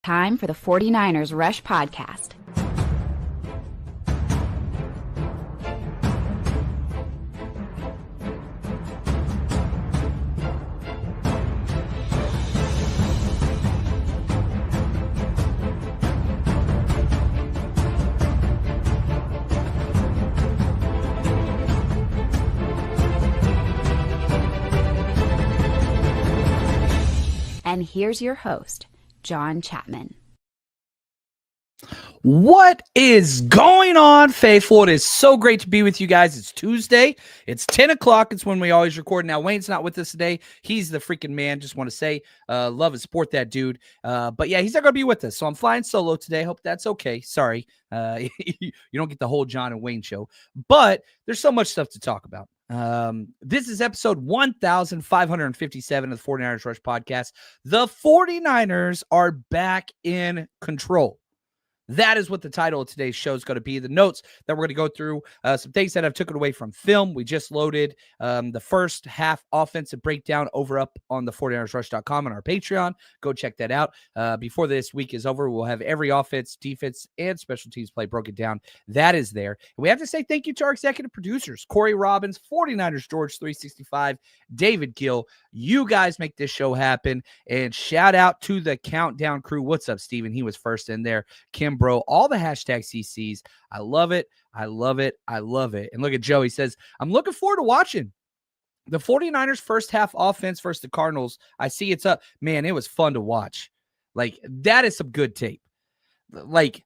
Time for the 49ers Rush Podcast. And here's your host, John Chapman. What is going on, faithful? It is so great to be with you guys. It's Tuesday. It's 10 o'clock. It's when we always record. Now, Wayne's not with us today. He's the freaking man. Just want to say, love and support that dude. But yeah, he's not going to be with us. So I'm flying solo today. Hope that's okay. Sorry. You don't get the whole John and Wayne show. But there's so much stuff to talk about. This is episode 1557 of the 49ers Rush Podcast. The 49ers are back in control. That is what the title of today's show is going to be. The notes that we're going to go through, some things that I've taken away from film. We just loaded the first half offensive breakdown over up on the 49ersrush.com on our Patreon. Go check that out. Before this week is over, we'll have every offense, defense, and special teams play broken down. That is there. And we have to say thank you to our executive producers, Corey Robbins, 49ers George 365, David Gill. You guys make this show happen. And shout out to the Countdown crew. What's up, Steven? He was first in there. Kim Bro, all the hashtag CCs. I love it. I love it. I love it. And look at Joe. He says, I'm looking forward to watching the 49ers first half offense versus the Cardinals. I see it's up. Man, it was fun to watch. Like, that is some good tape. Like,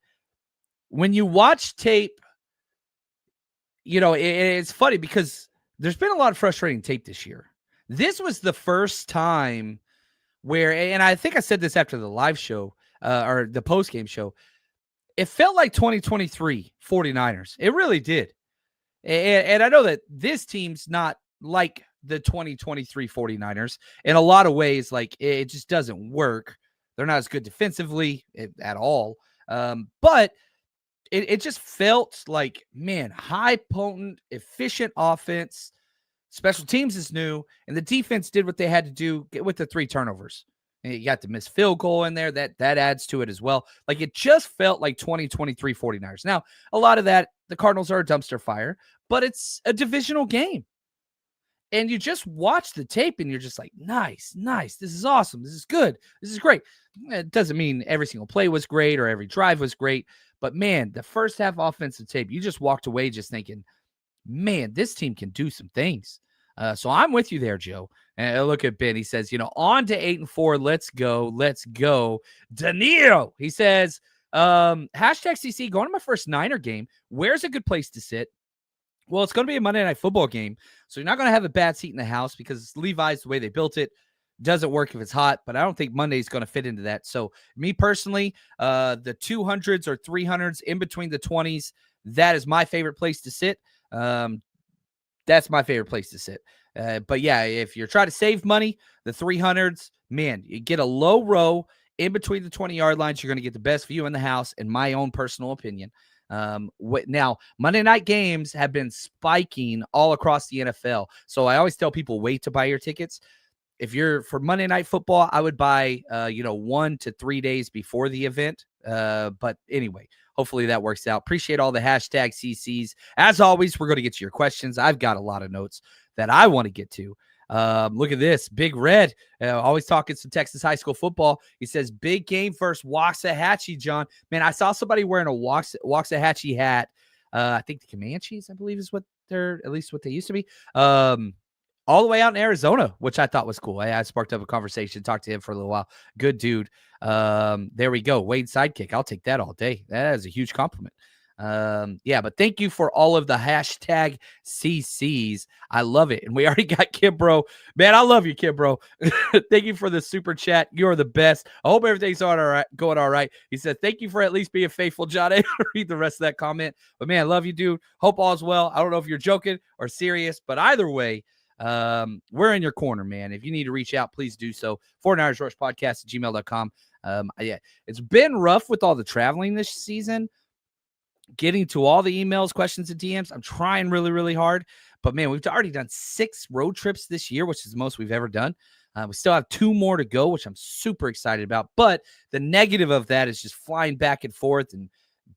when you watch tape, you know, it's funny because there's been a lot of frustrating tape this year. This was the first time where, and I think I said this after the live show or the post-game show, it felt like 2023 49ers. It really did. And I know that this team's not like the 2023 49ers. In a lot of ways, like, it just doesn't work. They're not as good defensively at all. But it just felt like, man, high, potent, efficient offense. Special teams is new, and the defense did what they had to do with the 3 turnovers. And you got the missed field goal in there. That adds to it as well. Like, it just felt like 2023 49ers. Now, a lot of that, the Cardinals are a dumpster fire, but it's a divisional game. And you just watch the tape, and you're just like, nice. This is awesome. This is good. This is great. It doesn't mean every single play was great or every drive was great. But, man, the first half offensive tape, you just walked away just thinking, man, this team can do some things. So I'm with you there, Joe. And look at Ben. He says, on to 8-4. Let's go. Danilo. He says, hashtag CC, going to my first Niner game. Where's a good place to sit? Well, it's going to be a Monday Night Football game. So you're not going to have a bad seat in the house because Levi's, the way they built it, doesn't work if it's hot. But I don't think Monday's going to fit into that. So me personally, the 200s or 300s in between the 20s, that is my favorite place to sit. That's my favorite place to sit. But yeah, if you're trying to save money, the 300s, man, you get a low row in between the 20-yard lines. You're going to get the best view in the house, in my own personal opinion. Now, Monday night games have been spiking all across the NFL. So I always tell people, wait to buy your tickets. If you're for Monday Night Football, I would buy, 1 to 3 days before the event. But anyway, hopefully that works out. Appreciate all the hashtag CCs. As always, we're going to get to your questions. I've got a lot of notes that I want to get to. Look at this. Big Red, always talking some Texas high school football. He says, big game versus Waxahachie, John. Man, I saw somebody wearing a Waxahachie hat. I think the Comanches, I believe, is what they're, at least what they used to be. All the way out in Arizona, which I thought was cool. I sparked up a conversation, talked to him for a little while. Good dude. There we go. Wade's sidekick. I'll take that all day. That is a huge compliment. But thank you for all of the hashtag CCs. I love it. And we already got Kim Bro. Man, I love you, Kim Bro. Thank you for the super chat. You're the best. I hope everything's going all right. He said, thank you for at least being faithful, John. I didn't read the rest of that comment. But man, I love you, dude. Hope all's well. I don't know if you're joking or serious, but either way, we're in your corner, man. If you need to reach out, please do so. 49ers Rush Podcast at gmail.com. It's been rough with all the traveling this season, getting to all the emails, questions, and DMs. I'm trying really, really hard. But, man, we've already done 6 road trips this year, which is the most we've ever done. We still have 2 more to go, which I'm super excited about. But the negative of that is just flying back and forth and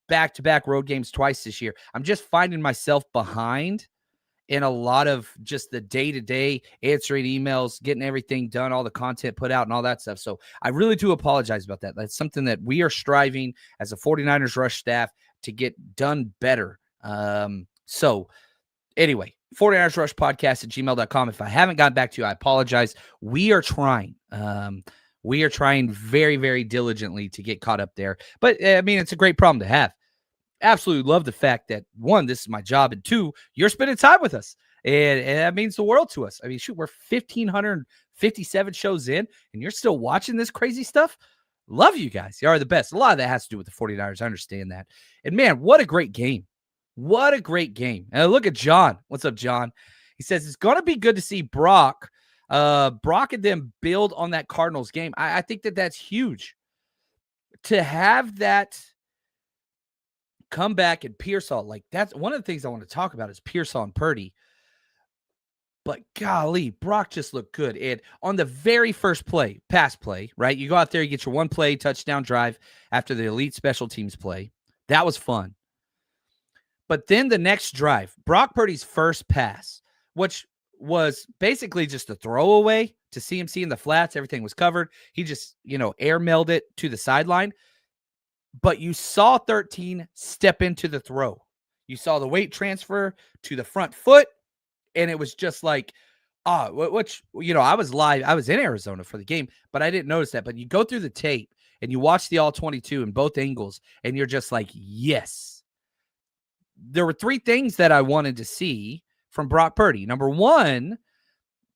back-to-back road games twice this year. I'm just finding myself behind in a lot of just the day-to-day answering emails, getting everything done, all the content put out and all that stuff. So I really do apologize about that. That's something that we are striving as a 49ers Rush staff to get done better. So anyway, 49ers Rush podcast at gmail.com. If I haven't gotten back to you, I apologize. We are trying. We are trying very, very diligently to get caught up there. But I mean, it's a great problem to have. Absolutely love the fact that, 1, this is my job, and 2, you're spending time with us. And that means the world to us. I mean, shoot, we're 1,557 shows in, and you're still watching this crazy stuff. Love you guys. You are the best. A lot of that has to do with the 49ers. I understand that. And, man, what a great game. What a great game. And look at John. What's up, John? He says, it's going to be good to see Brock and them build on that Cardinals game. I think that that's huge. To have that come back and Pearsall, like that's one of the things I want to talk about is Pearsall and Purdy. But golly, Brock just looked good. And on the very first play, pass play, right? You go out there, you get your 1 play touchdown drive after the elite special teams play. That was fun. But then the next drive, Brock Purdy's first pass, which was basically just a throwaway to CMC in the flats. Everything was covered. He just, air mailed it to the sideline. But you saw 13 step into the throw. You saw the weight transfer to the front foot, and it was just like, I was live. I was in Arizona for the game, but I didn't notice that. But you go through the tape, and you watch the all 22 in both angles, and you're just like, yes. There were 3 things that I wanted to see from Brock Purdy. Number 1,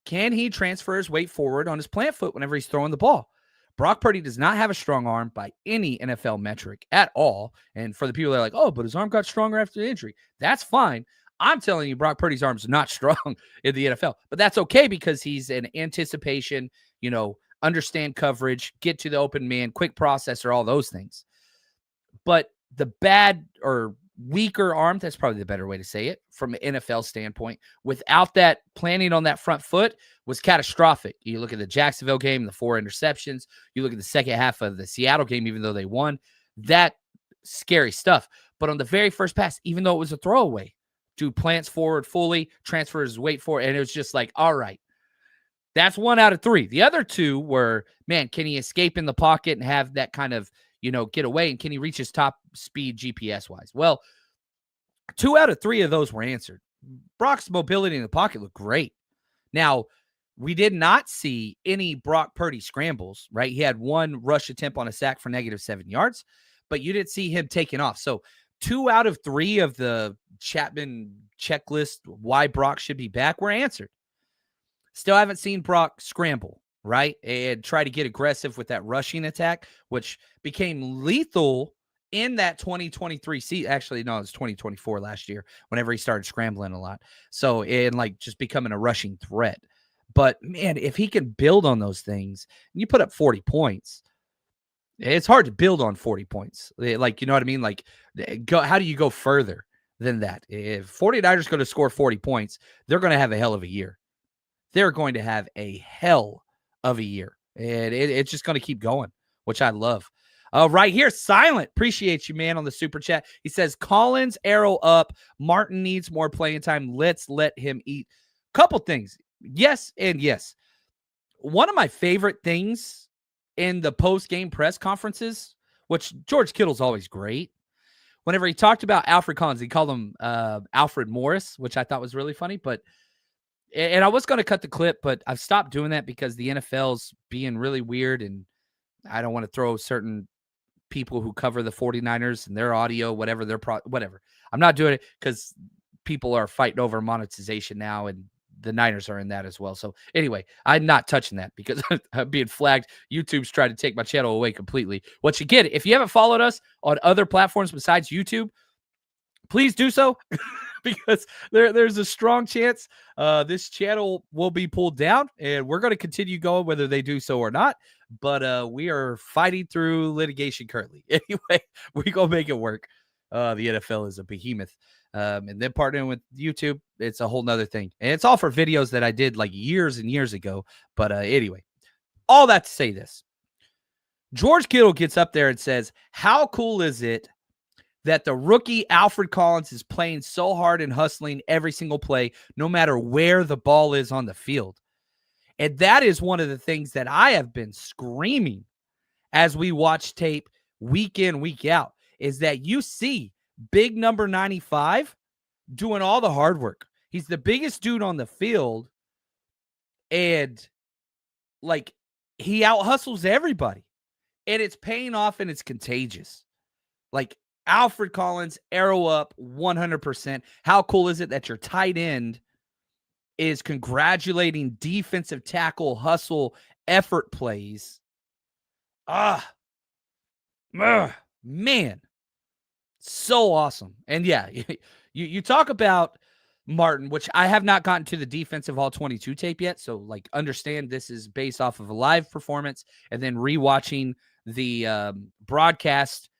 can he transfer his weight forward on his plant foot whenever he's throwing the ball? Brock Purdy does not have a strong arm by any NFL metric at all. And for the people that are like, oh, but his arm got stronger after the injury, that's fine. I'm telling you, Brock Purdy's arm's not strong in the NFL. But that's okay because he's an anticipation, understand coverage, get to the open man, quick processor, all those things. But the bad or weaker arm, that's probably the better way to say it from an NFL standpoint, without that planning on that front foot was catastrophic. You look at the Jacksonville game, the 4 interceptions. You look at the second half of the Seattle game, even though they won, that scary stuff. But on the very first pass, even though it was a throwaway, dude plants forward fully, transfers his weight forward, and it was just like, all right. That's 1 out of 3. The other 2 were, man, can he escape in the pocket and have that kind of, get away, and can he reach his top speed GPS-wise? Well, 2 out of 3 of those were answered. Brock's mobility in the pocket looked great. Now, we did not see any Brock Purdy scrambles, right? He had 1 rush attempt on a sack for -7 yards, but you didn't see him taking off. So 2 out of 3 of the Chapman checklist, why Brock should be back, were answered. Still haven't seen Brock scramble, right? And try to get aggressive with that rushing attack, which became lethal in that 2023 season. Actually, no, it was 2024 last year, whenever he started scrambling a lot. So, and just becoming a rushing threat. But man, if he can build on those things, and you put up 40 points, it's hard to build on 40 points. Like, you know what I mean? Like, how do you go further than that? If 49ers going to score 40 points, they're going to have a hell of a year. They're going to have a hell of a year. And it's just going to keep going, which I love. Right here, Silent. Appreciate you, man, on the super chat. He says, Collins, arrow up. Martin needs more playing time. Let's let him eat. Couple things. Yes and yes. One of my favorite things in the post-game press conferences, which George Kittle's always great, whenever he talked about Alfred Collins, he called him Alfred Morris, which I thought was really funny. And I was going to cut the clip, but I've stopped doing that because the NFL's being really weird, and I don't want to throw certain people who cover the 49ers and their audio, whatever. I'm not doing it because people are fighting over monetization now, and the Niners are in that as well. So anyway, I'm not touching that because I'm being flagged. YouTube's trying to take my channel away completely. What you get, if you haven't followed us on other platforms besides YouTube, please do so because there's a strong chance this channel will be pulled down, and we're going to continue going whether they do so or not. But we are fighting through litigation currently. Anyway, we're going to make it work. The NFL is a behemoth. And then partnering with YouTube, it's a whole nother thing. And it's all for videos that I did like years and years ago. But anyway, All that to say this. George Kittle gets up there and says, how cool is it that the rookie Alfred Collins is playing so hard and hustling every single play, no matter where the ball is on the field? And that is one of the things that I have been screaming as we watch tape week in, week out, is that you see big number 95 doing all the hard work. He's the biggest dude on the field, and like he out hustles everybody, and it's paying off and it's contagious. Like Alfred Collins, arrow up 100%. How cool is it that your tight end is congratulating defensive tackle hustle effort plays? Man, so awesome. And yeah, you talk about Martin, which I have not gotten to the defensive all 22 tape yet. So like understand this is based off of a live performance and then rewatching the broadcast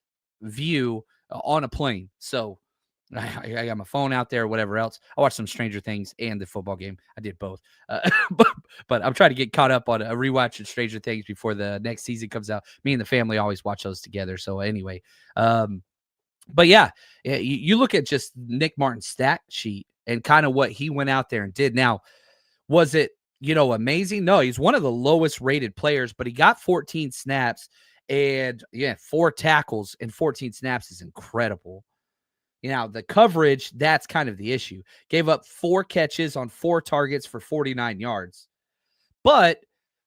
view on a plane. So I got my phone out there or whatever else. I watched some Stranger Things and the football game. I did both. But I'm trying to get caught up on a rewatch of Stranger Things before the next season comes out. Me and the family always watch those together. So anyway, but yeah, you look at just Nick Martin's stat sheet and kind of what he went out there and did. Now, was it, amazing? No, he's one of the lowest rated players, but he got 14 snaps and 4 tackles and 14 snaps is incredible. The coverage, that's kind of the issue. Gave up 4 catches on 4 targets for 49 yards. But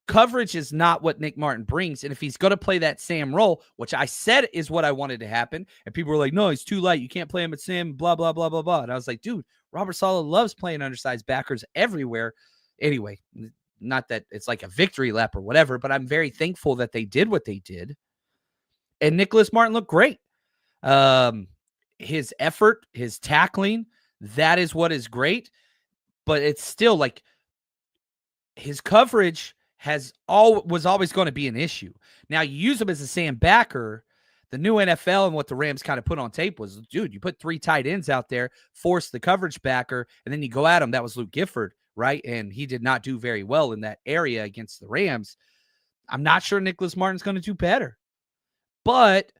coverage is not what Nick Martin brings. And if he's going to play that Sam role, which I said is what I wanted to happen, and people were like, no, he's too light. You can't play him at Sam, blah, blah, blah, blah, blah. And I was like, dude, Robert Saleh loves playing undersized backers everywhere. Anyway, not that it's like a victory lap or whatever, but I'm very thankful that they did what they did. And Nicholas Martin looked great. His effort, his tackling, that is what is great. But it's still like his coverage was always going to be an issue. Now you use him as a Sam backer. The new NFL and what the Rams kind of put on tape was, dude, you put 3 tight ends out there, force the coverage backer, and then you go at him. That was Luke Gifford, right? And he did not do very well in that area against the Rams. I'm not sure Nicholas Martin's going to do better. But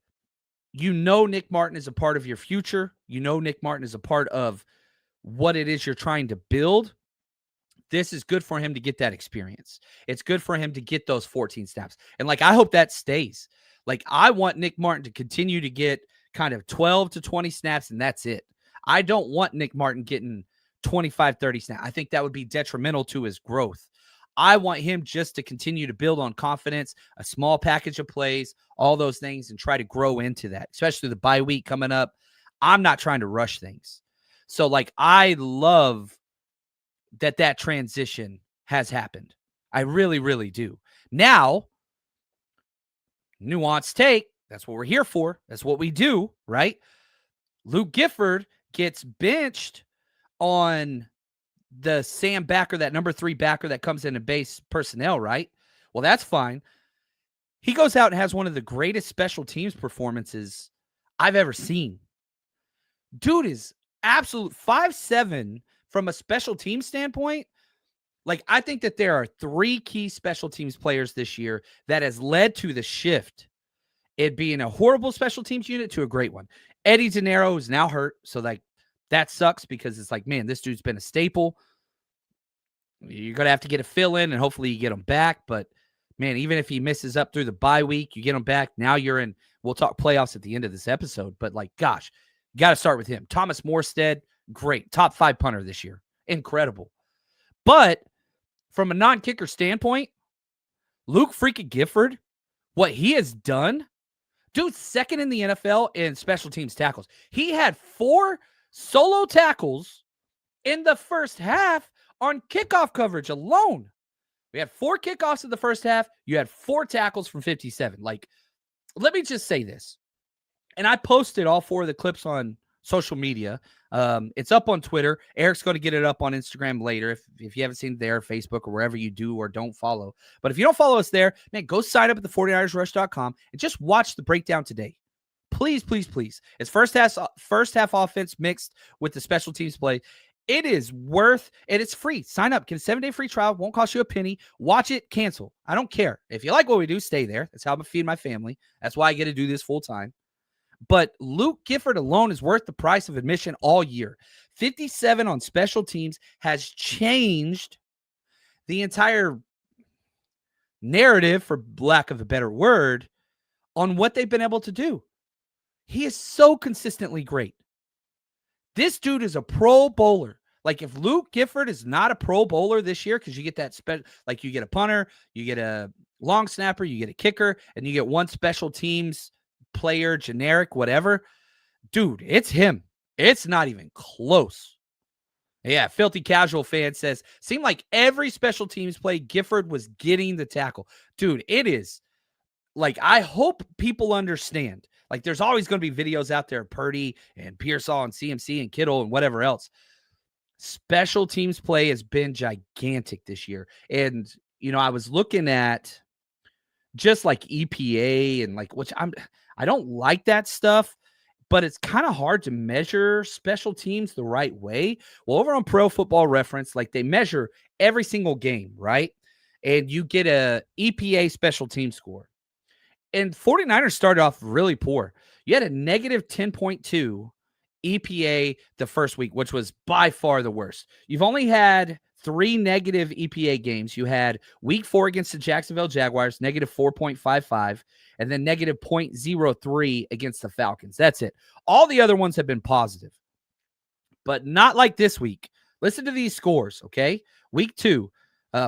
Nick Martin is a part of your future. Nick Martin is a part of what it is you're trying to build. This is good for him to get that experience. It's good for him to get those 14 snaps. And I hope that stays. I want Nick Martin to continue to get kind of 12 to 20 snaps, and that's it. I don't want Nick Martin getting 25, 30 snaps. I think that would be detrimental to his growth. I want him just to continue to build on confidence, a small package of plays, all those things, and try to grow into that, especially the bye week coming up. I'm not trying to rush things. So, I love that transition has happened. I really, really do. Now, nuanced take, that's what we're here for. That's what we do, right? Luke Gifford gets benched on the Sam backer, that number 3 backer that comes in base personnel, right? Well, that's fine. He goes out and has one of the greatest special teams performances I've ever seen. Dude is absolute 5'7" from a special team standpoint. I think that there are 3 key special teams players this year that has led to the shift. It being a horrible special teams unit to a great one. Eddie De Niro is now hurt. So that sucks because it's man, this dude's been a staple. You're going to have to get a fill in and hopefully you get him back. But man, even if he misses up through the bye week, you get him back. Now you're in, we'll talk playoffs at the end of this episode, but gosh, you got to start with him. Thomas Morstead, great. Top 5 punter this year. Incredible. But from a non-kicker standpoint, Luke freaking Gifford, what he has done, dude's second in the NFL in special teams tackles. He had 4 solo tackles in the first half on kickoff coverage alone. We had 4 kickoffs in the first half. You had 4 tackles from 57. Let me just say this. And I posted all 4 of the clips on social media. It's up on Twitter. Eric's going to get it up on Instagram later if you haven't seen it there, Facebook, or wherever you do or don't follow. But if you don't follow us there, man, go sign up at the 49ersrush.com and just watch the breakdown today. Please, please, please. It's first half offense mixed with the special teams play. It is worth, and it's free. Sign up, get a 7-day free trial. Won't cost you a penny. Watch it, cancel. I don't care. If you like what we do, stay there. That's how I feed my family. That's why I get to do this full time. But Luke Gifford alone is worth the price of admission all year. 57 on special teams has changed the entire narrative, for lack of a better word, on what they've been able to do. He is so consistently great. This dude is a Pro Bowler. Like, if Luke Gifford is not a Pro Bowler this year, because you get that, like, you get a punter, you get a long snapper, you get a kicker, and you get one special teams player, generic, whatever. Dude, it's him. It's not even close. Yeah, Filthy Casual fan says, seemed like every special teams play, Gifford was getting the tackle. Dude, it is, like, I hope people understand. Like, there's always going to be videos out there of Purdy and Pearsall and CMC and Kittle and whatever else. Special teams play has been gigantic this year. And, you know, I was looking at just like EPA and like, which I don't like that stuff, but it's kind of hard to measure special teams the right way. Well, over on Pro Football Reference, like, they measure every single game, right? And you get a EPA special team score. And 49ers started off really poor. You had a negative 10.2 EPA the first week, which was by far the worst. You've only had 3 negative EPA games. You had week 4 against the Jacksonville Jaguars, negative 4.55, and then negative 0.03 against the Falcons. That's it. All the other ones have been positive, but not like this week. Listen to these scores, okay? Week 2,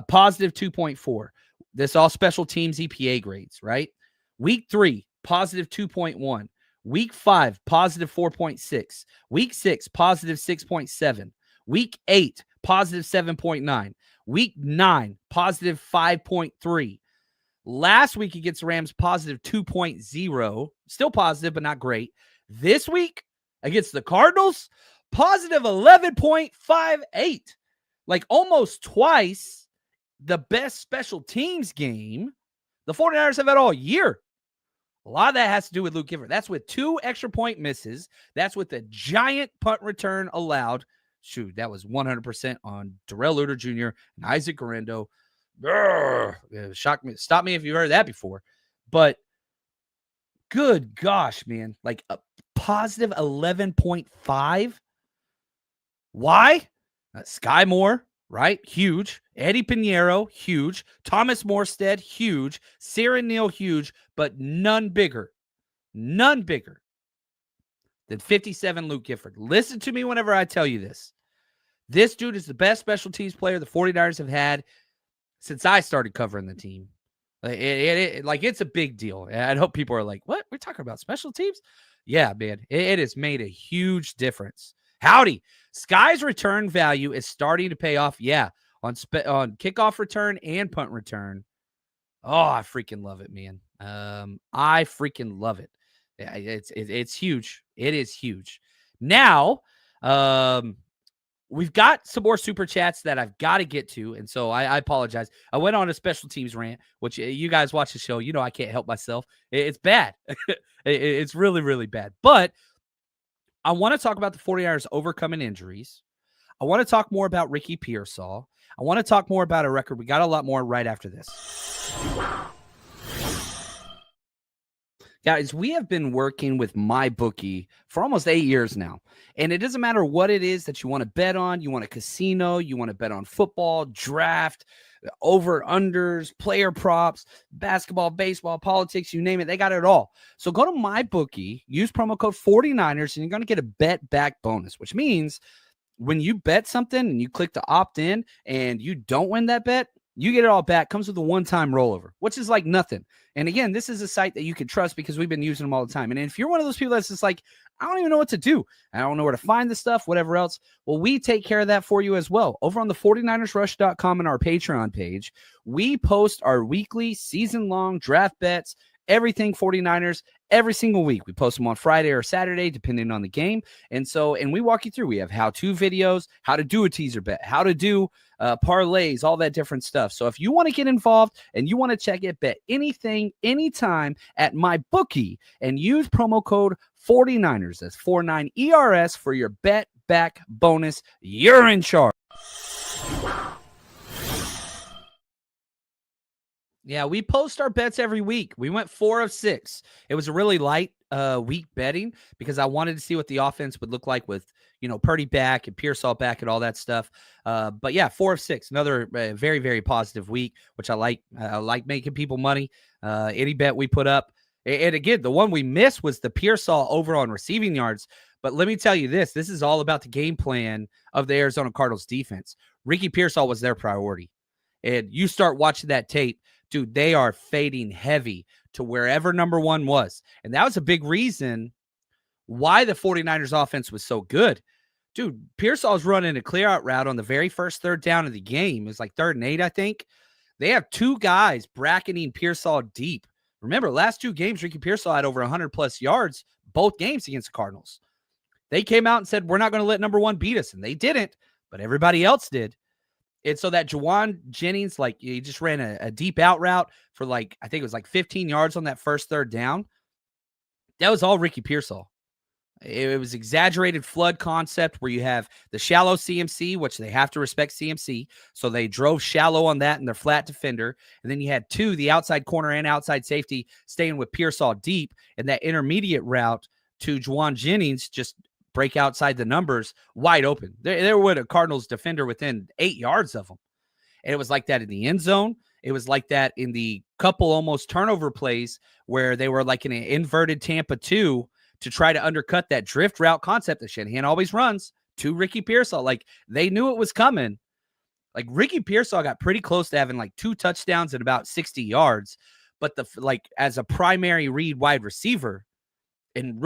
positive 2.4. This all special teams EPA grades, right? Week 3, positive 2.1. Week 5, positive 4.6. Week 6, positive 6.7. Week 8, positive 7.9. Week 9, positive 5.3. Last week against the Rams, positive 2.0. Still positive, but not great. This week against the Cardinals, positive 11.58. Like, almost twice the best special teams game the 49ers have had all year. A lot of that has to do with Luke Gifford. That's with 2 extra point misses. That's with a giant punt return allowed. Shoot, that was 100% on Darrell Luter Jr. and Isaac Garendo. Shock me. Stop me if you heard that before. But good gosh, man. Like, a positive 11.5. Why? Sky Moore, right? Huge. Eddie Pinheiro, huge. Thomas Morstead, huge. Sarah Neal, huge. But none bigger than 57 Luke Gifford. Listen to me whenever I tell you this. This dude is the best special teams player the 49ers have had since I started covering the team. It's a big deal. I hope people are like, what? We're talking about special teams? Yeah, man. It has made a huge difference. Howdy. Sky's return value is starting to pay off. Yeah, on kickoff return and punt return. Oh, I freaking love it, man. I freaking love it. It's huge. It is huge. Now, we've got some more super chats that I've got to get to, and so I apologize. I went on a special teams rant, which you guys watch the show. You know I can't help myself. It's bad. It's really, really bad. But I want to talk about the 49ers overcoming injuries. I want to talk more about Ricky Pearsall. I want to talk more about a record. We got a lot more right after this. Guys, we have been working with MyBookie for almost 8 years now. And it doesn't matter what it is that you want to bet on. You want a casino, you want to bet on football, draft, over-unders, player props, basketball, baseball, politics, you name it. They got it all. So go to MyBookie, use promo code 49ers, and you're going to get a bet back bonus, which means when you bet something and you click to opt in and you don't win that bet, you get it all back. Comes with a one-time rollover, which is like nothing. And again, this is a site that you can trust because we've been using them all the time. And if you're one of those people that's just like, I don't even know what to do, I don't know where to find the stuff, whatever else, well, we take care of that for you as well. Over on the 49ersrush.com and our Patreon page, we post our weekly, season-long draft bets, everything 49ers, every single week. We post them on Friday or Saturday, depending on the game. And we walk you through. We have how-to videos, how to do a teaser bet, how to do parlays, all that different stuff. So if you want to get involved and you want to check it, bet anything, anytime at MyBookie and use promo code 49ers. That's 49ERS for your bet back bonus. You're in charge. Yeah, we post our bets every week. We went 4 of 6. It was a really light week betting because I wanted to see what the offense would look like with, Purdy back and Pearsall back and all that stuff. But yeah, 4 of 6. Another very, very positive week, which I like. I like making people money. Any bet we put up. And again, the one we missed was the Pearsall over on receiving yards. But let me tell you this is all about the game plan of the Arizona Cardinals defense. Ricky Pearsall was their priority. And you start watching that tape, dude, they are fading heavy to wherever number one was. And that was a big reason why the 49ers offense was so good. Dude, Pearsall's running a clear out route on the very first third down of the game. It's like 3rd and 8, I think. They have 2 guys bracketing Pearsall deep. Remember, last 2 games, Ricky Pearsall had over 100-plus yards, both games against the Cardinals. They came out and said, we're not going to let number one beat us. And they didn't, but everybody else did. And so that Juwan Jennings, he just ran a deep out route for I think it was 15 yards on that first third down. That was all Ricky Pearsall. It was exaggerated flood concept where you have the shallow CMC, which they have to respect CMC. So they drove shallow on that and their flat defender. And then you had 2, the outside corner and outside safety, staying with Pearsall deep. And that intermediate route to Juwan Jennings just break outside the numbers wide open. There would a Cardinals defender within 8 yards of them. And it was like that in the end zone. It was like that in the couple almost turnover plays where they were in an inverted Tampa 2 to try to undercut that drift route concept that Shanahan always runs to Ricky Pearsall. They knew it was coming. Ricky Pearsall got pretty close to having 2 touchdowns and about 60 yards. But as a primary read wide receiver, and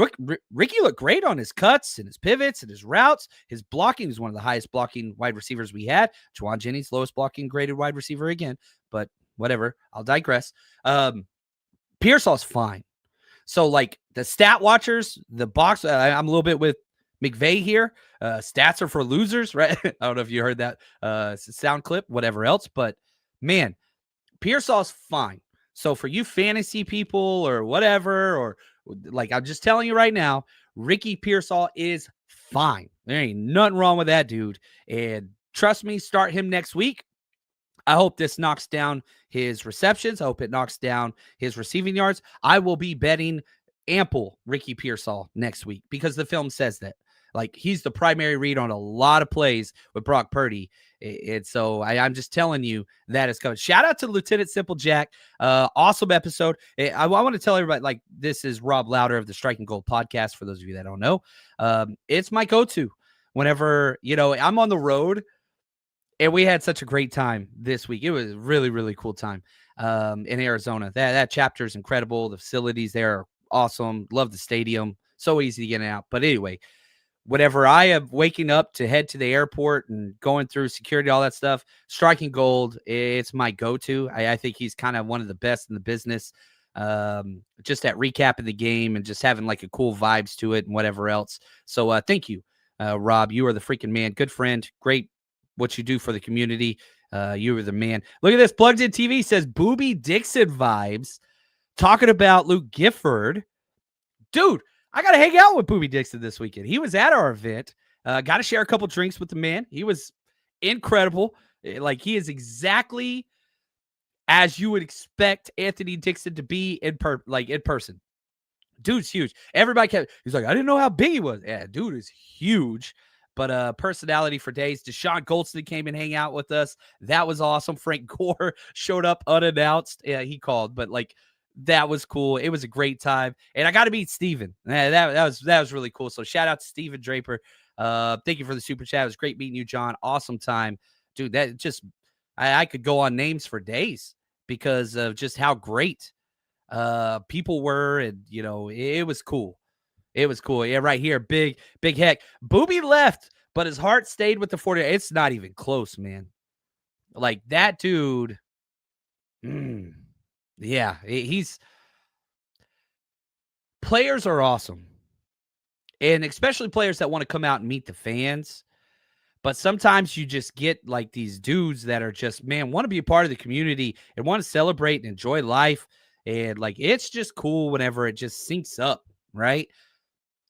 Ricky looked great on his cuts and his pivots and his routes. His blocking is one of the highest blocking wide receivers we had. Juwan Jennings, lowest blocking graded wide receiver again. But whatever, I'll digress. Pearsall's fine. So, the stat watchers, the box, I'm a little bit with McVay here. Stats are for losers, right? I don't know if you heard that sound clip, whatever else. But, man, Pearsall's fine. So, for you fantasy people or whatever, or I'm just telling you right now, Ricky Pearsall is fine. There ain't nothing wrong with that dude. And trust me, start him next week. I hope this knocks down his receptions. I hope it knocks down his receiving yards. I will be betting ample Ricky Pearsall next week because the film says that. He's the primary read on a lot of plays with Brock Purdy. And so I'm just telling you that is coming. Shout out to Lieutenant Simple Jack. Awesome episode. I want to tell everybody, this is Rob Louder of the Striking Gold podcast, for those of you that don't know. It's my go-to whenever, I'm on the road, and we had such a great time this week. It was a really, really cool time in Arizona. That chapter is incredible. The facilities there are awesome. Love the stadium. So easy to get out. But anyway, whenever I am waking up to head to the airport and going through security, all that stuff, Striking Gold, it's my go-to. I think he's kind of one of the best in the business. Just at recapping the game and just having a cool vibes to it and whatever else. So thank you, Rob. You are the freaking man. Good friend. Great what you do for the community. You are the man. Look at this. Plugged In TV says Booby Dixon vibes. Talking about Luke Gifford. Dude, I got to hang out with Booby Dixon this weekend. He was at our event. Got to share a couple drinks with the man. He was incredible. He is exactly as you would expect Anthony Dixon to be in person. Dude's huge. Everybody he's I didn't know how big he was. Yeah, dude is huge. But personality for days. Deshaun Goldston came and hang out with us. That was awesome. Frank Gore showed up unannounced. Yeah, he called, but that was cool. It was a great time. And I got to meet Steven. That was really cool. So shout out to Steven Draper. Thank you for the super chat. It was great meeting you, John. Awesome time. Dude, that just I could go on names for days because of just how great people were. And, it was cool. It was cool. Yeah, right here. Big heck. Booby left, but his heart stayed with the 40. It's not even close, man. That dude. Yeah, players are awesome. And especially players that want to come out and meet the fans. But sometimes you just get these dudes that are just, man, want to be a part of the community and want to celebrate and enjoy life. And it's just cool whenever it just syncs up, right?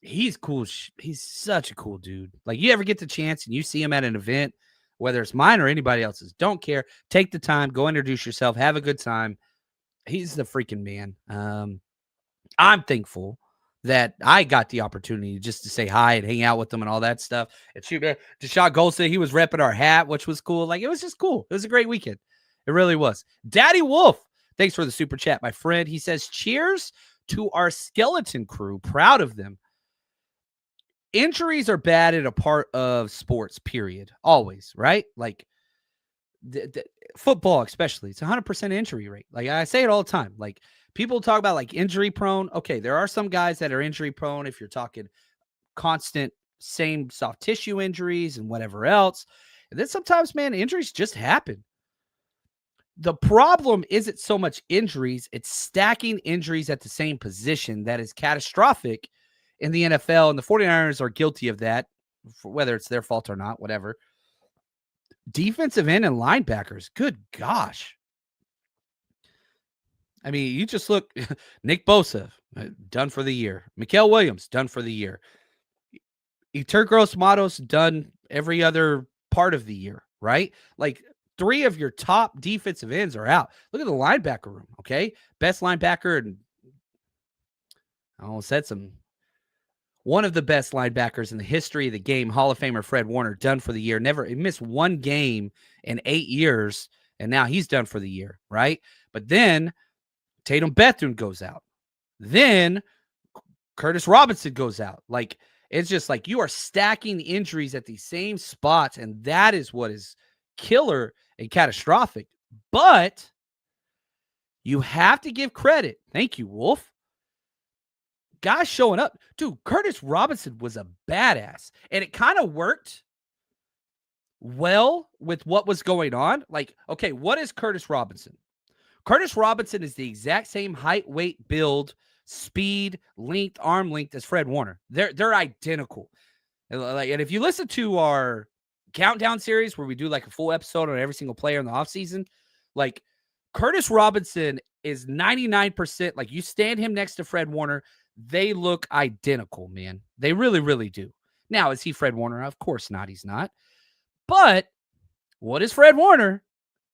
He's cool. He's such a cool dude. Like, you ever get the chance and you see him at an event, whether it's mine or anybody else's, don't care. Take the time, go introduce yourself, have a good time. He's the freaking man. I'm thankful that I got the opportunity just to say hi and hang out with them and all that stuff. And shoot, Deshaun Goldstein, he was repping our hat, which was cool. Like, it was just cool. It was a great weekend. It really was. Daddy Wolf, thanks for the super chat, my friend. He says, cheers to our skeleton crew. Proud of them. Injuries are bad at a part of sports, period. Always, right? Like, football especially, it's 100% injury rate. Like, I say it all the time. Like, people talk about like injury prone. Okay, there are some guys that are injury prone if you're talking constant same soft tissue injuries and whatever else. And then sometimes, man, injuries just happen. The problem isn't so much injuries, it's stacking injuries at the same position that is catastrophic in the NFL, and the 49ers are guilty of that, whether it's their fault or not, whatever. Defensive end and linebackers, good gosh. I mean, you just look, Nick Bosa, done for the year. Mikael Williams, done for the year. Yetur Gross-Matos, done every other part of the year, right? Like, 3 of your top defensive ends are out. Look at the linebacker room, okay? Best linebacker, and I almost said one of the best linebackers in the history of the game, Hall of Famer Fred Warner, done for the year. He missed 1 game in 8 years, and now he's done for the year, right? But then Tatum Bethune goes out. Then Curtis Robinson goes out. Like, it's just like you are stacking injuries at these same spots, and that is what is killer and catastrophic. But you have to give credit. Thank you, Wolf. Guys showing up. Dude, Curtis Robinson was a badass, and it kind of worked well with what was going on. Like, okay, what is Curtis Robinson? Curtis Robinson is the exact same height, weight, build, speed, length, arm length as Fred Warner. They're identical. And if you listen to our countdown series where we do like a full episode on every single player in the offseason, like, Curtis Robinson is 99%. Like, you stand him next to Fred Warner, they look identical, man. They really, really do. Now, is he Fred Warner? Of course not. He's not. But what is Fred Warner?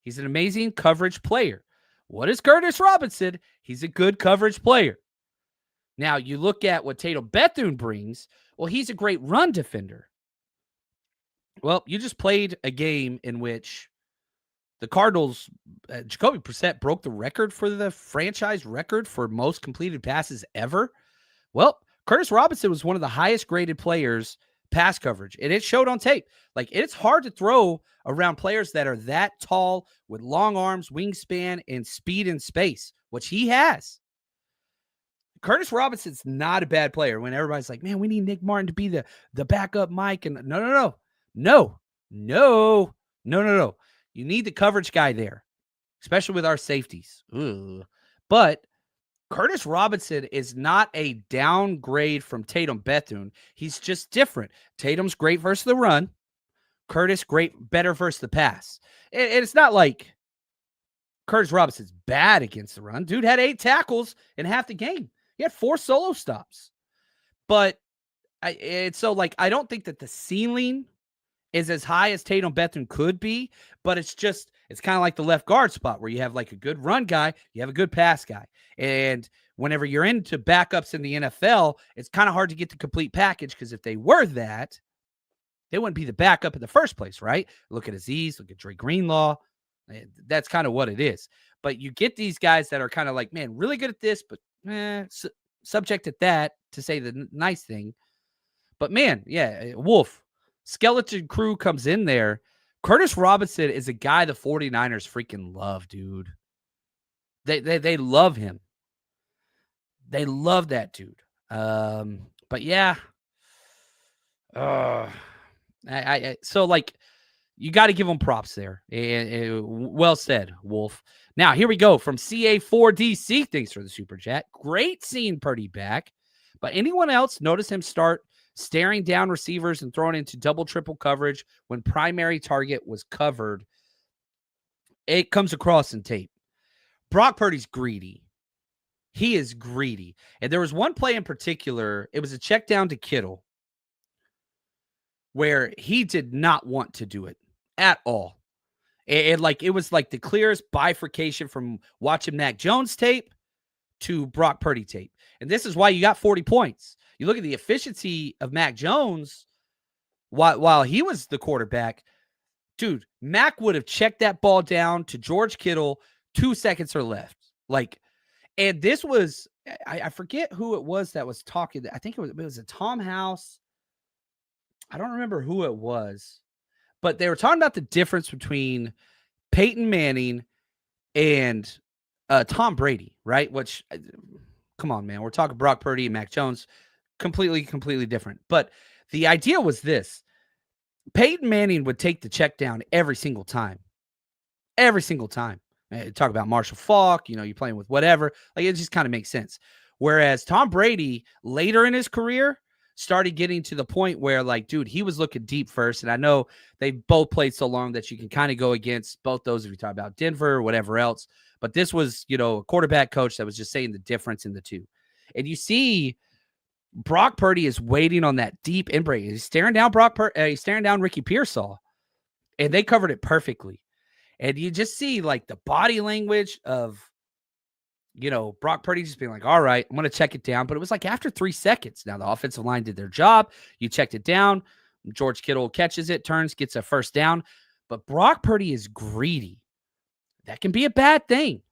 He's an amazing coverage player. What is Curtis Robinson? He's a good coverage player. Now, you look at what Tatum Bethune brings. Well, he's a great run defender. Well, you just played a game in which the Cardinals, Jacoby Brissett broke the record for the franchise record for most completed passes ever. Well, Curtis Robinson was one of the highest graded players pass coverage, and it showed on tape. Like, it's hard to throw around players that are that tall with long arms, wingspan, and speed in space, which he has. Curtis Robinson's not a bad player. When everybody's like, man, we need Nick Martin to be the backup Mike. And no. You need the coverage guy there, especially with our safeties. Ugh. But Curtis Robinson is not a downgrade from Tatum Bethune. He's just different. Tatum's great versus the run. Curtis, better versus the pass. And it's not like Curtis Robinson's bad against the run. Dude had 8 tackles in half the game. He had 4 solo stops. But I don't think that the ceiling is as high as Tatum Bethune could be, but it's kind of like the left guard spot where you have like a good run guy, you have a good pass guy. And whenever you're into backups in the NFL, it's kind of hard to get the complete package, because if they were that, they wouldn't be the backup in the first place, right? Look at Aziz, look at Dre Greenlaw. That's kind of what it is. But you get these guys that are kind of like, man, really good at this, but subject at that, to say the nice thing. But man, yeah, Wolf, skeleton crew comes in there. Curtis Robinson is a guy the 49ers freaking love, dude. They love him. They love that dude. But yeah. So like, you got to give him props there. Well said, Wolf. Now, here we go from CA4DC. Thanks for the super chat. Great seeing Purdy back. But anyone else notice him start staring down receivers and throwing into double, triple coverage when primary target was covered? It comes across in tape. Brock Purdy's greedy. He is greedy. And there was one play in particular, it was a check down to Kittle, where he did not want to do it at all. And like, it was like the clearest bifurcation from watching Mac Jones tape to Brock Purdy tape. And this is why you got 40 points. You look at the efficiency of Mac Jones while he was the quarterback. Dude, Mac would have checked that ball down to George Kittle 2 seconds or left. Like, and this was, I forget who it was that was talking. I think it was a Tom House. I don't remember who it was, but they were talking about the difference between Peyton Manning and Tom Brady, right? Which, come on, man. We're talking Brock Purdy and Mac Jones. Completely different. But the idea was this. Peyton Manning would take the check down every single time. Every single time. Talk about Marshall Faulk, you're playing with whatever. Like, it just kind of makes sense. Whereas Tom Brady, later in his career, started getting to the point where, like, dude, he was looking deep first. And I know they both played so long that you can kind of go against both those if you talk about Denver or whatever else. But this was, a quarterback coach that was just saying the difference in the two. And you see Brock Purdy is waiting on that deep in break. He's staring down he's staring down Ricky Pearsall. And they covered it perfectly. And you just see, like, the body language of, Brock Purdy just being like, all right, I'm going to check it down. But it was like after 3 seconds. Now, the offensive line did their job. You checked it down. George Kittle catches it, turns, gets a first down. But Brock Purdy is greedy. That can be a bad thing.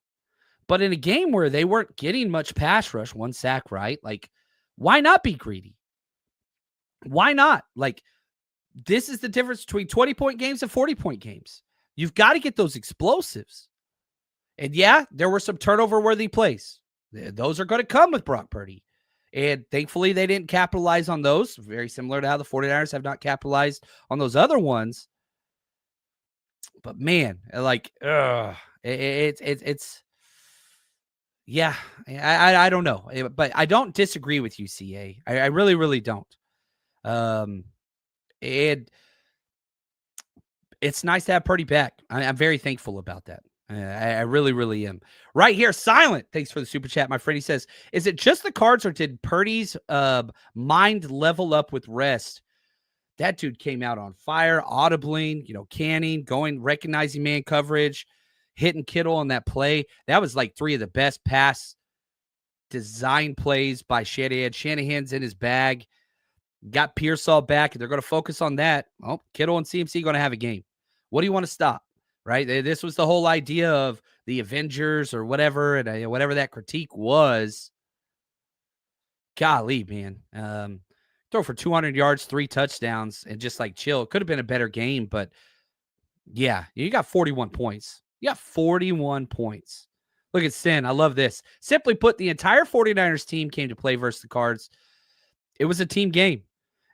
But in a game where they weren't getting much pass rush, 1 sack, right? Like, why not be greedy? Why not? Like, this is the difference between 20-point games and 40-point games. You've got to get those explosives. And yeah, there were some turnover-worthy plays. Those are going to come with Brock Purdy. And thankfully, they didn't capitalize on those. Very similar to how the 49ers have not capitalized on those other ones. But man, like, it's yeah, I don't know. But I don't disagree with you, CA. I really, really don't. And it's nice to have Purdy back. I'm very thankful about that. I really, really am. Right here, Silent. Thanks for the super chat, my friend. He says, is it just the cards or did Purdy's mind level up with rest? That dude came out on fire, audibling, canning, recognizing man coverage, hitting Kittle on that play. That was like 3 of the best pass design plays by Shanahan. Shanahan's in his bag. Got Pearsall back. They're going to focus on that. Oh, Kittle and CMC going to have a game. What do you want to stop? Right? This was the whole idea of the Avengers or whatever, and whatever that critique was. Golly, man. Throw for 200 yards, 3 touchdowns, and just like chill. It could have been a better game, but yeah, you got 41 points. You got 41 points. Look at Sin. I love this. Simply put, the entire 49ers team came to play versus the Cards. It was a team game.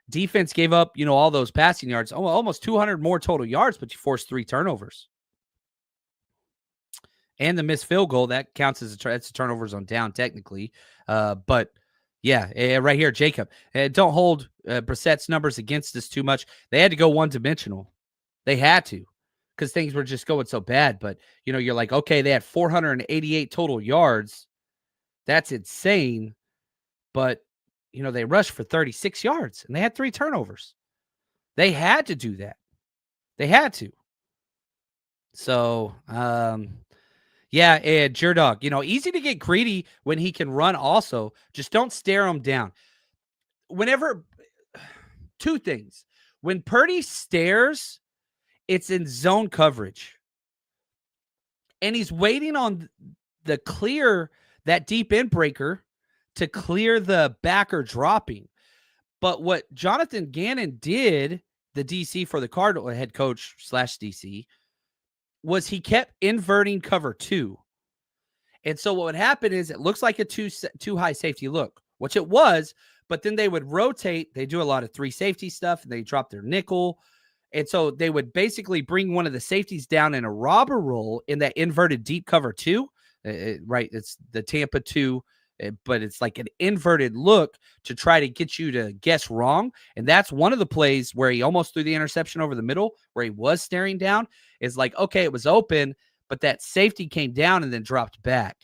Defense gave up, all those passing yards, almost 200 more total yards, but you forced 3 turnovers. And the missed field goal, that counts as it's a turnover zone down technically. But yeah, right here, Jacob. Don't hold Brissett's numbers against us too much. They had to go one-dimensional. They had to because things were just going so bad. But, you're like, okay, they had 488 total yards. That's insane. But, they rushed for 36 yards, and they had 3 turnovers. They had to do that. They had to. So, yeah, and Jerdog, easy to get greedy when he can run also. Just don't stare him down. Whenever, 2 things. When Purdy stares, it's in zone coverage. And he's waiting on the clear, that deep end breaker to clear the backer dropping. But what Jonathan Gannon did, the DC for the Cardinals, head coach / DC, was he kept inverting cover 2. And so what would happen is it looks like a too high safety look, which it was, but then they would rotate. They do a lot of 3 safety stuff, and they drop their nickel. And so they would basically bring one of the safeties down in a robber roll in that inverted deep cover 2. Right. It's the Tampa 2, but it's like an inverted look to try to get you to guess wrong. And that's one of the plays where he almost threw the interception over the middle, where he was staring down. Is like, okay, it was open, but that safety came down and then dropped back.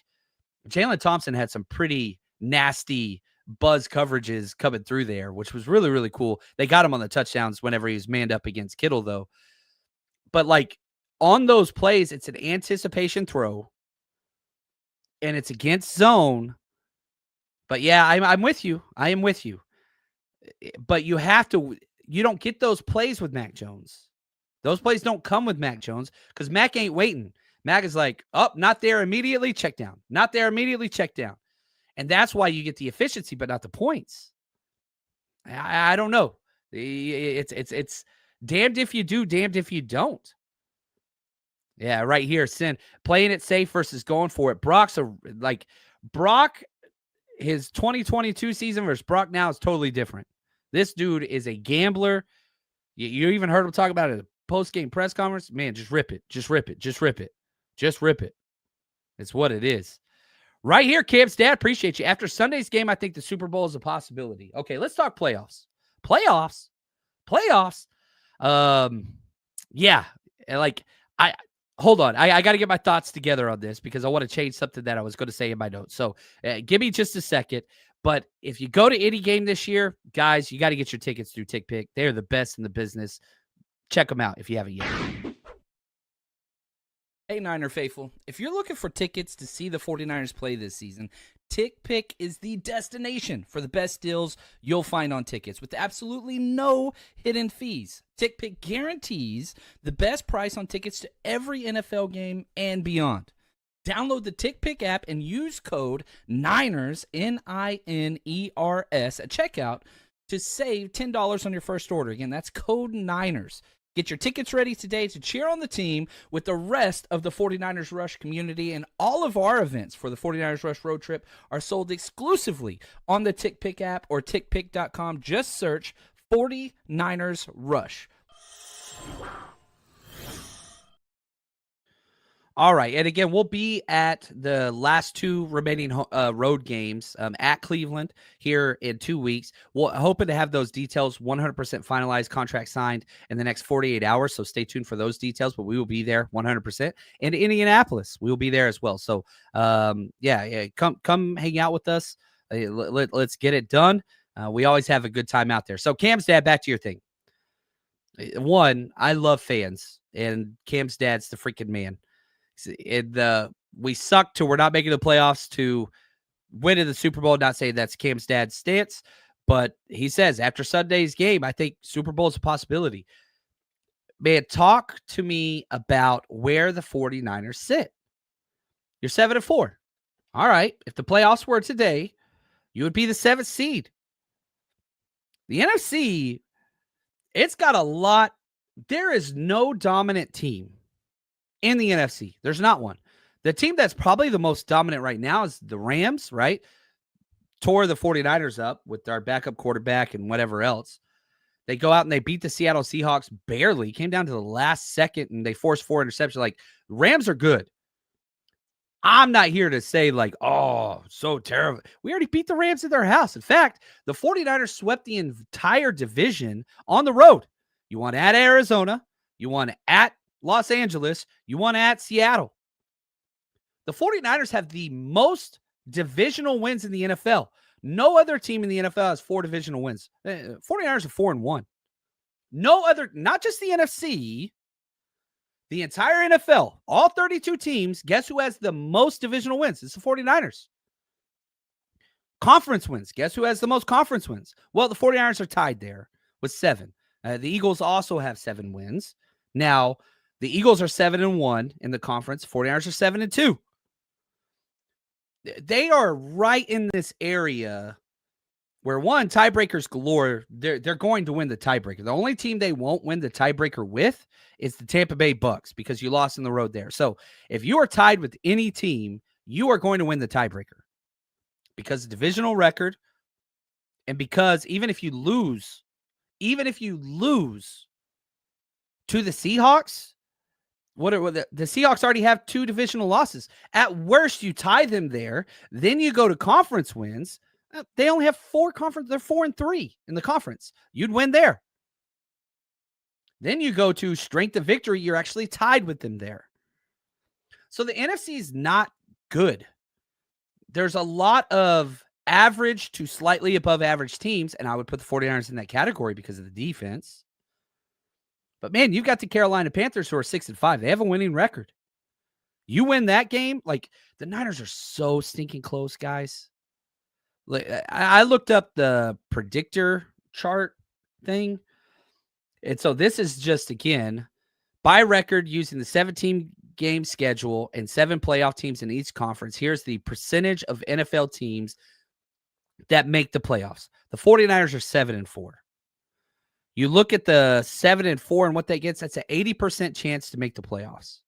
Jalen Thompson had some pretty nasty buzz coverages coming through there, which was really, really cool. They got him on the touchdowns whenever he was manned up against Kittle, though. But, like, on those plays, it's an anticipation throw, and it's against zone. But, yeah, I'm with you. I am with you. But you don't get those plays with Mac Jones. Those plays don't come with Mac Jones because Mac ain't waiting. Mac is like, oh, not there immediately, check down. Not there immediately, check down. And that's why you get the efficiency, but not the points. I don't know. It's damned if you do, damned if you don't. Yeah, right here, Sin. Playing it safe versus going for it. Brock, his 2022 season versus Brock now is totally different. This dude is a gambler. You even heard him talk about it at a post-game press conference. Man, just rip it. Just rip it. Just rip it. Just rip it. It's what it is. Right here, Camp's dad. Appreciate you. After Sunday's game, I think the Super Bowl is a possibility. Okay, let's talk playoffs. Playoffs. Yeah. Hold on. I got to get my thoughts together on this because I want to change something that I was going to say in my notes. So give me just a second. But if you go to any game this year, guys, you got to get your tickets through TickPick. They're the best in the business. Check them out if you haven't yet. Hey, Niner faithful, if you're looking for tickets to see the 49ers play this season, TickPick is the destination for the best deals you'll find on tickets with absolutely no hidden fees. TickPick guarantees the best price on tickets to every NFL game and beyond. Download the TickPick app and use code NINERS, NINERS, at checkout to save $10 on your first order. Again, that's code NINERS. Get your tickets ready today to cheer on the team with the rest of the 49ers Rush community, and all of our events for the 49ers Rush road trip are sold exclusively on the TickPick app or tickpick.com. Just search 49ers Rush. All right, and again, we'll be at the last two remaining road games at Cleveland here in 2 weeks. We're hoping to have those details 100% finalized, contract signed in the next 48 hours, so stay tuned for those details, but we will be there 100%. And Indianapolis, we will be there as well. So, come hang out with us. Let's get it done. We always have a good time out there. So, Cam's dad, back to your thing. One, I love fans, and Cam's dad's the freaking man. We suck till we're not making the playoffs to winning the Super Bowl. Not saying that's Cam's dad's stance, but he says after Sunday's game, I think Super Bowl is a possibility. Man, talk to me about where the 49ers sit. You're 7-4. All right. If the playoffs were today, you would be the 7th seed. The NFC, it's got a lot. There is no dominant team in the NFC. There's not one. The team that's probably the most dominant right now is the Rams, right? Tore the 49ers up with our backup quarterback and whatever else. They go out and they beat the Seattle Seahawks barely. Came down to the last second and they forced 4 interceptions. Like, Rams are good. I'm not here to say like, oh, so terrible. We already beat the Rams in their house. In fact, the 49ers swept the entire division on the road. You want at Arizona. You want at Los Angeles, you want at Seattle. The 49ers have the most divisional wins in the NFL. No other team in the NFL has 4 divisional wins. 49ers are 4-1. No other, not just the NFC, the entire NFL, all 32 teams, guess who has the most divisional wins? It's the 49ers. Conference wins. Guess who has the most conference wins? Well, the 49ers are tied there with 7. The Eagles also have 7 wins. Now, the Eagles are 7-1 in the conference. 49ers are 7-2. They are right in this area where, one, tiebreakers galore. They're going to win the tiebreaker. The only team they won't win the tiebreaker with is the Tampa Bay Bucks because you lost in the road there. So if you are tied with any team, you are going to win the tiebreaker because of divisional record and because even if you lose to the Seahawks, the Seahawks already have 2 divisional losses. At worst, you tie them there. Then you go to conference wins. They only have 4 conference. They're 4-3 in the conference. You'd win there. Then you go to strength of victory. You're actually tied with them there. So the NFC is not good. there's a lot of average to slightly above average teams, and I would put the 49ers in that category because of the defense. But, man, you've got the Carolina Panthers who are 6-5. They have a winning record. You win that game, like, the Niners are so stinking close, guys. Like, I looked up the predictor chart thing, and so this is just, again, by record using the 17-game schedule and 7 playoff teams in each conference. Here's the percentage of NFL teams that make the playoffs. The 49ers are 7-4. You look at the 7-4 and what that gets, that's an 80% chance to make the playoffs.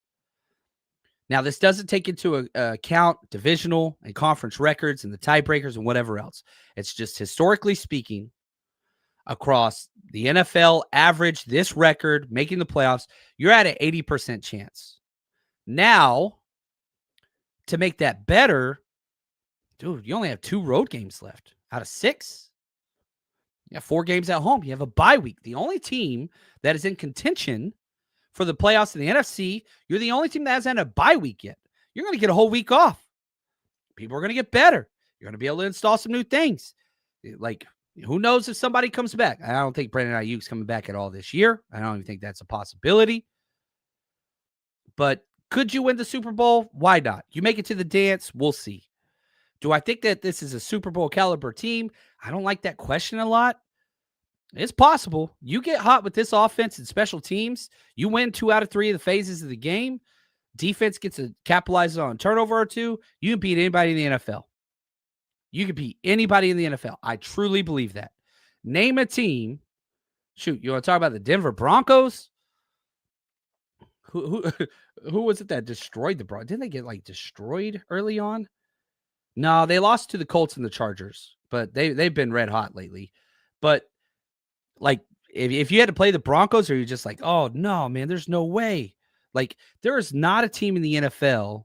Now, this doesn't take into account divisional and conference records and the tiebreakers and whatever else. It's just historically speaking, across the NFL average, this record, making the playoffs, you're at an 80% chance. Now, to make that better, dude, you only have 2 road games left out of 6. You have 4 games at home. You have a bye week. The only team that is in contention for the playoffs in the NFC, you're the only team that hasn't had a bye week yet. You're going to get a whole week off. People are going to get better. You're going to be able to install some new things. Like, who knows if somebody comes back? I don't think Brandon Ayuk's coming back at all this year. I don't even think that's a possibility. But could you win the Super Bowl? Why not? You make it to the dance, we'll see. Do I think that this is a Super Bowl caliber team? I don't like that question a lot. It's possible. You get hot with this offense and special teams. You win 2 out of 3 of the phases of the game. Defense gets to capitalize on a turnover or 2. You can beat anybody in the NFL. You can beat anybody in the NFL. I truly believe that. Name a team. Shoot, you want to talk about the Denver Broncos? Who was it that destroyed the Broncos? Didn't they get destroyed early on? No, they lost to the Colts and the Chargers, but they've been red hot lately. But if you had to play the Broncos, or you're just like, oh no, man, there's no way. There is not a team in the NFL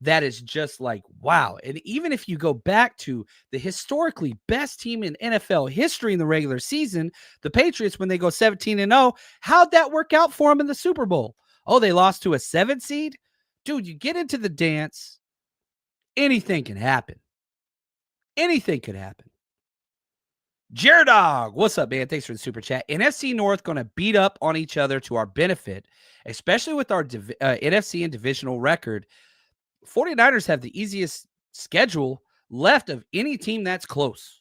that is just like, wow. And even if you go back to the historically best team in NFL history in the regular season, the Patriots, when they go 17-0, how'd that work out for them in the Super Bowl? Oh, they lost to a 7 seed? Dude, you get into the dance, anything can happen. Anything could happen. Jared Dog, what's up, man? Thanks for the super chat. NFC North going to beat up on each other to our benefit, especially with our NFC and divisional record. 49ers have the easiest schedule left of any team that's close.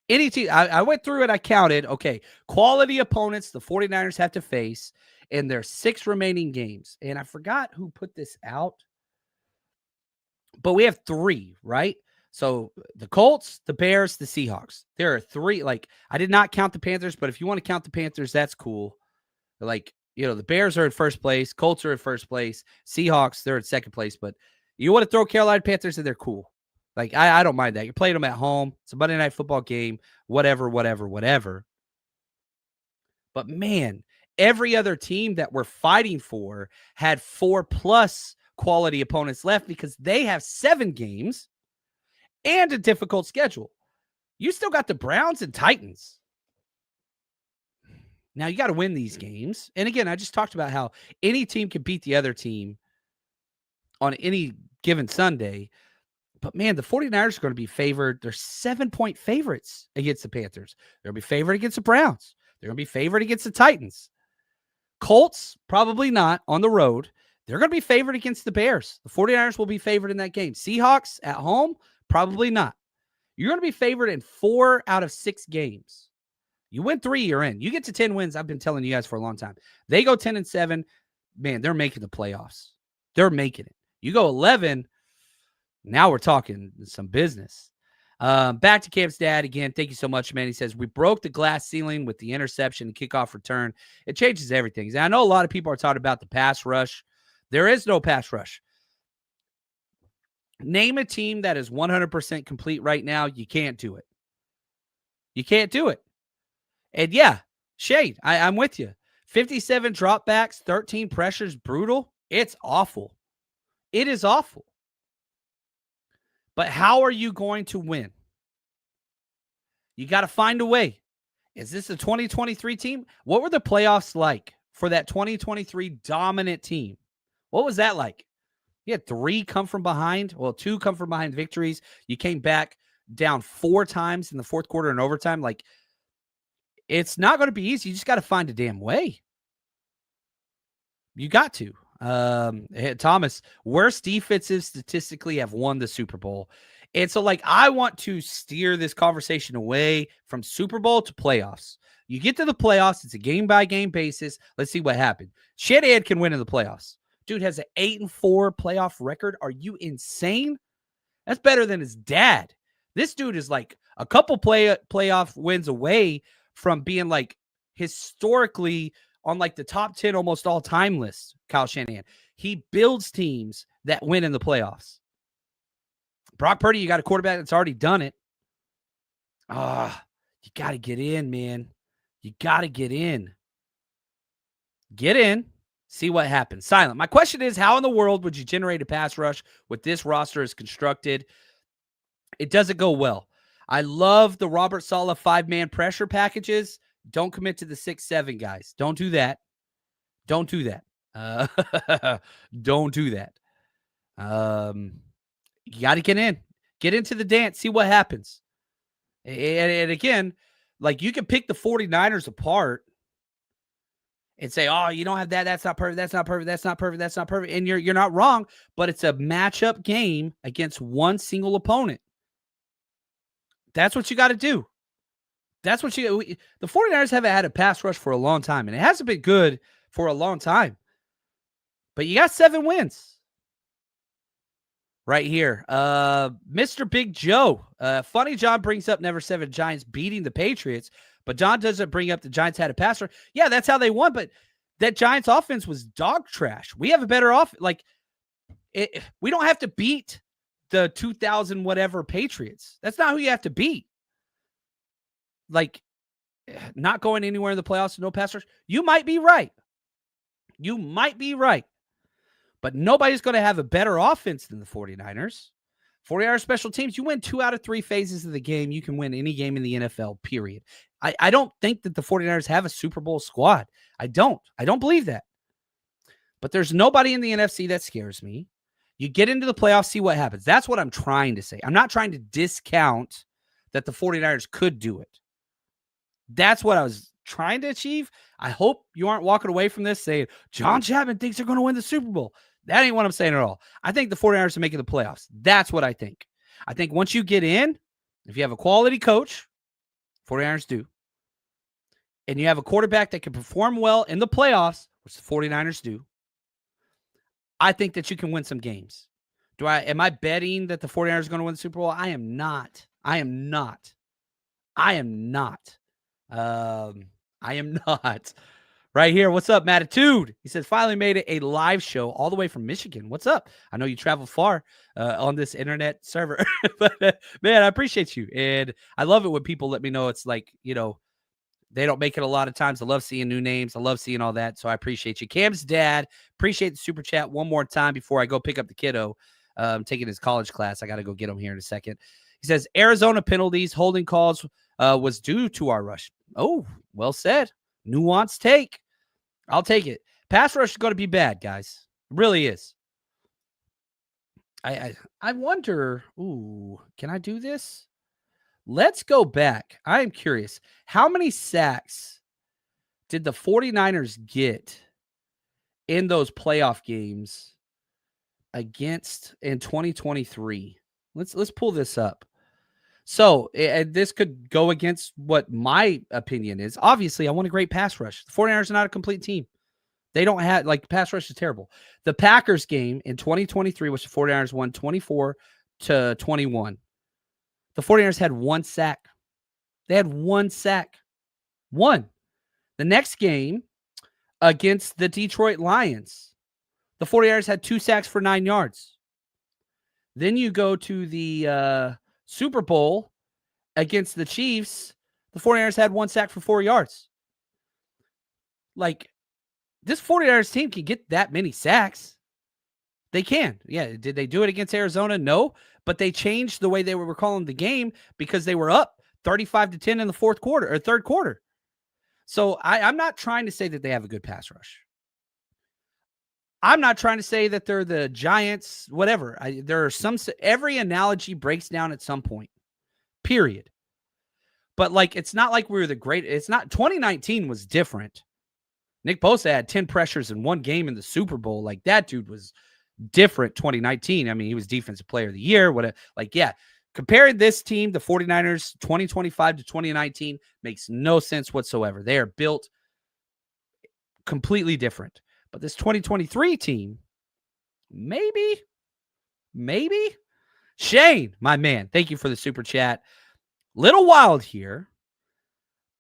Any team. I went through it. I counted. Okay, quality opponents the 49ers have to face in their 6 remaining games. And I forgot who put this out, but we have 3, right? So the Colts, the Bears, the Seahawks. There are 3. I did not count the Panthers, but if you want to count the Panthers, that's cool. The Bears are in first place. Colts are in first place. Seahawks, they're in second place. But you want to throw Carolina Panthers in there, cool. I don't mind that. You're playing them at home. It's a Monday Night Football game. Whatever. But, man, every other team that we're fighting for had 4+ quality opponents left because they have 7 games and a difficult schedule. You still got the Browns and Titans. Now, you got to win these games. And again, I just talked about how any team can beat the other team on any given Sunday. But, man, the 49ers are going to be favored. They're 7-point favorites against the Panthers. They're going to be favored against the Browns. They're going to be favored against the Titans. Colts, probably not on the road. They're going to be favored against the Bears. The 49ers will be favored in that game. Seahawks at home, probably not. You're going to be favored in 4 out of 6 games. You win 3, you're in. You get to 10 wins. I've been telling you guys for a long time. They go 10-7. Man, they're making the playoffs. They're making it. You go 11. Now we're talking some business. Back to Camp's dad again. Thank you so much, man. He says, we broke the glass ceiling with the interception and kickoff return. It changes everything. And I know a lot of people are talking about the pass rush. There is no pass rush. Name a team that is 100% complete right now. You can't do it. You can't do it. And yeah, Shade, I'm with you. 57 dropbacks, 13 pressures, brutal. It's awful. It is awful. But how are you going to win? You got to find a way. Is this a 2023 team? What were the playoffs like for that 2023 dominant team? What was that like? You had 3 come from behind. Well, 2 come from behind victories. You came back down 4 times in the fourth quarter and overtime. Like, it's not going to be easy. You just got to find a damn way. You got to. Thomas, worst defenses statistically have won the Super Bowl. And so, like, I want to steer this conversation away from Super Bowl to playoffs. You get to the playoffs, it's a game-by-game basis. Let's see what happened. Shanahan can win in the playoffs. Dude has an 8-4 playoff record. Are you insane? That's better than his dad. This dude is like a couple playoff wins away from being like historically on like the top 10 almost all-time list, Kyle Shanahan. He builds teams that win in the playoffs. Brock Purdy, you got a quarterback that's already done it. You got to get in, man. You got to get in. Get in. See what happens. Silent. My question is, how in the world would you generate a pass rush with this roster as constructed? It doesn't go well. I love the Robert Saleh 5-man pressure packages. Don't commit to the 6-7 guys. Don't do that. Don't do that. Don't do that. You got to get in. Get into the dance. See what happens. And again, like, you can pick the 49ers apart and say, oh, you don't have that. That's not perfect. That's not perfect. That's not perfect. That's not perfect. And you're not wrong, but it's a matchup game against one single opponent. That's what you got to do. That's what the 49ers haven't had a pass rush for a long time, and it hasn't been good for a long time. But you got 7 wins. Right here. Mr. Big Joe. Funny John brings up never 7 Giants beating the Patriots, but John doesn't bring up the Giants had a pass rush. Yeah, that's how they won, but that Giants offense was dog trash. We have a better offense. Like, we don't have to beat the 2000 whatever Patriots. That's not who you have to beat. Like, not going anywhere in the playoffs, no pass rush. You might be right. You might be right. But nobody's going to have a better offense than the 49ers. 49ers special teams, you win 2 out of 3 phases of the game, you can win any game in the NFL, period. I don't think that the 49ers have a Super Bowl squad. I don't believe that. But there's nobody in the NFC that scares me. You get into the playoffs, see what happens. That's what I'm trying to say. I'm not trying to discount that the 49ers could do it. That's what I was trying to achieve. I hope you aren't walking away from this saying, John Chapman thinks they're going to win the Super Bowl. That ain't what I'm saying at all. I think the 49ers are making the playoffs. That's what I think. I think once you get in, if you have a quality coach, 49ers do, and you have a quarterback that can perform well in the playoffs, which the 49ers do, I think that you can win some games. Am I betting that the 49ers are going to win the Super Bowl? I am not. I am not. Right here. What's up, Matitude? He says, finally made it a live show all the way from Michigan. What's up? I know you traveled far on this internet server, but man, I appreciate you. And I love it when people let me know it's like, you know, they don't make it a lot of times. I love seeing new names. I love seeing all that. So I appreciate you. Cam's dad, appreciate the super chat one more time before I go pick up the kiddo. Taking his college class. I got to go get him here in a second. He says, Arizona penalties, holding calls was due to our rush. Oh, well said. Nuanced take. I'll take it. Pass rush is going to be bad, guys. It really is. I wonder, can I do this? Let's go back. I am curious. How many sacks did the 49ers get in those playoff games against in 2023? Let's pull this up. So this could go against what my opinion is. Obviously, I want a great pass rush. The 49ers are not a complete team. They don't have, like, pass rush is terrible. The Packers game in 2023, which the 49ers won 24-21. The 49ers had 1 sack. They had 1 sack. 1. The next game against the Detroit Lions, the 49ers had 2 sacks for 9 yards. Then you go to the Super Bowl against the Chiefs. The 49ers had 1 sack for 4 yards. Like, this 49ers team can get that many sacks. They can. Yeah. Did they do it against Arizona? No. But they changed the way they were calling the game because they were up 35-10 in the third quarter. So I'm not trying to say that they have a good pass rush. I'm not trying to say that they're the Giants, whatever. There are every analogy breaks down at some point, period. But like, it's not like we were the great. It's not 2019 was different. Nick Bosa had 10 pressures in one game in the Super Bowl. Like, that dude was different 2019. I mean, he was defensive player of the year. Yeah. Comparing this team, the 49ers, 2025 to 2019 makes no sense whatsoever. They are built completely different. But this 2023 team, maybe. Shane, my man, thank you for the super chat. Little wild here,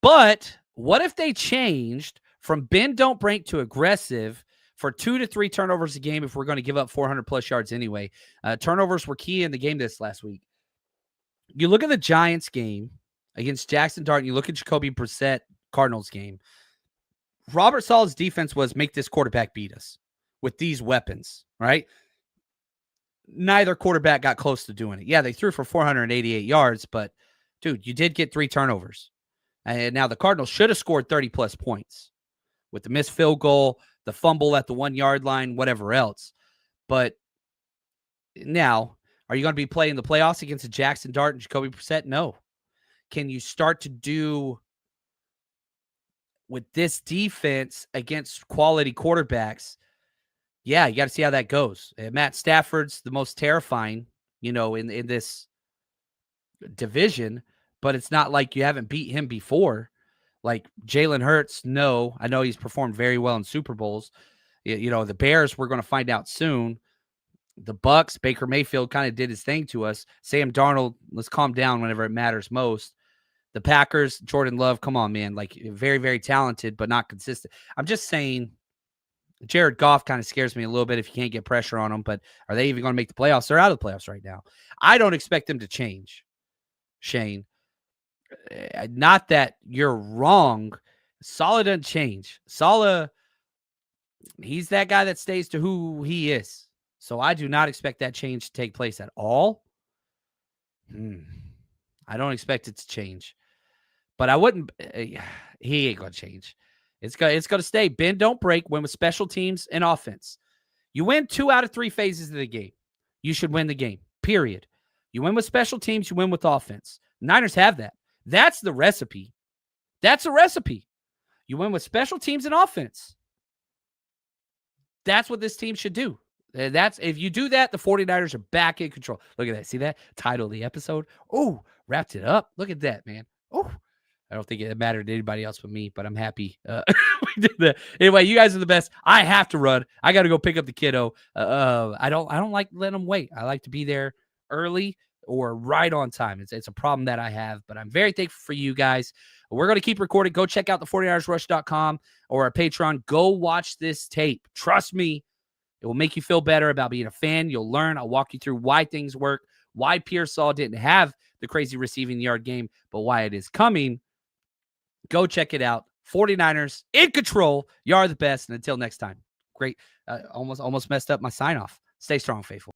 but what if they changed from bend, don't break to aggressive for 2 to 3 turnovers a game if we're going to give up 400 plus yards anyway? Turnovers were key in the game this last week. You look at the Giants game against Jackson Dart, and you look at Jacoby Brissett Cardinals game. Robert Sala's defense was make this quarterback beat us with these weapons, right? Neither quarterback got close to doing it. Yeah, they threw for 488 yards, but dude, you did get 3 turnovers. And now the Cardinals should have scored 30-plus points with the missed field goal, the fumble at the 1-yard line, whatever else. But now, are you going to be playing the playoffs against a Jackson Dart and Jacoby Brissett? No. Can you start to do with this defense against quality quarterbacks? Yeah, you got to see how that goes. Matt Stafford's the most terrifying, in this division, but it's not like you haven't beat him before. Like Jalen Hurts, no. I know he's performed very well in Super Bowls. The Bears, we're going to find out soon. The Bucks, Baker Mayfield kind of did his thing to us. Sam Darnold, let's calm down whenever it matters most. The Packers, Jordan Love, come on, man. Like, very, very talented, but not consistent. I'm just saying, Jared Goff kind of scares me a little bit if you can't get pressure on them, but are they even going to make the playoffs? They're out of the playoffs right now. I don't expect them to change, Shane. Not that you're wrong. Saleh doesn't change. Saleh, he's that guy that stays to who he is. So I do not expect that change to take place at all. I don't expect it to change. But I wouldn't. He ain't going to change. It's going to stay. Bend, don't break. Win with special teams and offense. You win 2 out of 3 phases of the game. You should win the game, period. You win with special teams. You win with offense. Niners have that. That's the recipe. That's a recipe. You win with special teams and offense. That's what this team should do. If you do that, the 49ers are back in control. Look at that. See that? Title of the episode. Oh, wrapped it up. Look at that, man. Oh, I don't think it mattered to anybody else but me, but I'm happy we did that. Anyway, you guys are the best. I have to run. I got to go pick up the kiddo. I don't like letting them wait. I like to be there early or right on time. It's a problem that I have, but I'm very thankful for you guys. We're going to keep recording. Go check out the 49ersrush.com or our Patreon. Go watch this tape. Trust me, it will make you feel better about being a fan. You'll learn. I'll walk you through why things work, why Pearsall didn't have the crazy receiving yard game, but why it is coming. Go check it out. 49ers in control. You are the best. And until next time, great. Almost messed up my sign off. Stay strong, faithful.